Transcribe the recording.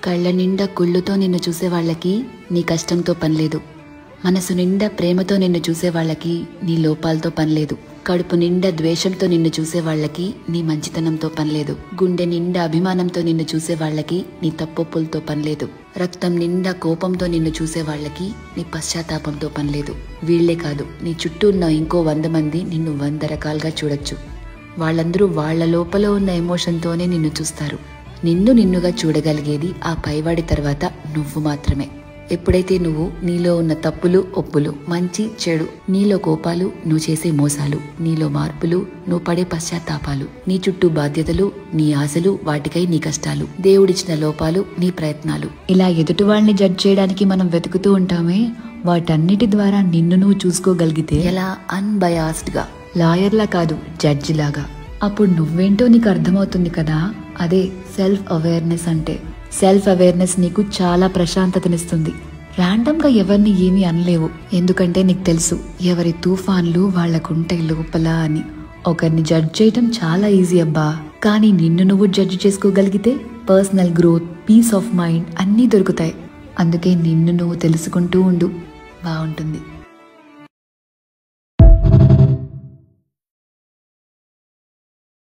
కళ్ళ నిండా కుళ్ళుతో నిన్ను చూసే వాళ్ళకి నీ కష్టంతో పనిలేదు. మనసు నిండా ప్రేమతో నిన్ను చూసే వాళ్ళకి నీ లోపాలతో పనిలేదు. కడుపు నిండా ద్వేషంతో నిన్ను చూసే వాళ్ళకి నీ మంచితనంతో పనిలేదు. గుండె నిండా అభిమానంతో నిన్ను చూసే వాళ్ళకి నీ తప్పొప్పులతో పనిలేదు. రక్తం నిండా కోపంతో నిన్ను చూసే వాళ్ళకి నీ పశ్చాత్తాపంతో పనిలేదు. వీళ్లే కాదు, నీ చుట్టూ ఉన్న ఇంకో 100 మంది నిన్ను 100 రకాలుగా చూడొచ్చు. వాళ్ళందరూ వాళ్ల లోపల ఉన్న ఎమోషన్తోనే నిన్ను చూస్తారు. నిన్ను నిన్నుగా చూడగలిగేది ఆ పైవాడి తర్వాత నువ్వు మాత్రమే. ఎప్పుడైతే నువ్వు నీలో ఉన్న తప్పులు ఒప్పులు, మంచి చెడు, నీలో కోపాలు, నువ్వు చేసే మోసాలు, నీలో మార్పులు, నువ్వు పడే పశ్చాత్తాపాలు, నీ చుట్టూ బాధ్యతలు, నీ ఆశలు, వాటికై నీ కష్టాలు, దేవుడిచ్చిన లోపాలు, నీ ప్రయత్నాలు, ఇలా ఎదుటి వాళ్ళని జడ్జ్ చేయడానికి మనం వెతుకుతూ ఉంటామే, వాటన్నిటి ద్వారా నిన్ను నువ్వు చూసుకోగలిగితే ఎలా అన్బయాస్డ్ గా, లాయర్లా కాదు జడ్జి లాగా, అప్పుడు నువ్వేంటో నీకు అర్థమవుతుంది కదా. అదే సెల్ఫ్ అవేర్నెస్ అంటే. సెల్ఫ్ అవేర్నెస్ నీకు చాలా ప్రశాంతతనిస్తుంది. ర్యాండమ్ గా ఎవరిని ఏమీ అనలేవు, ఎందుకంటే నీకు తెలుసు ఎవరి తుఫాన్లు వాళ్లకుంటాయి లోపల అని. ఒకరిని జడ్జ్ చేయటం చాలా ఈజీ అబ్బా, కానీ నిన్ను నువ్వు జడ్జ్ చేసుకోగలిగితే personal growth, peace of mind అన్నీ దొరుకుతాయి. అందుకే నిన్ను నువ్వు తెలుసుకుంటూ ఉండు, బాగుంటుంది.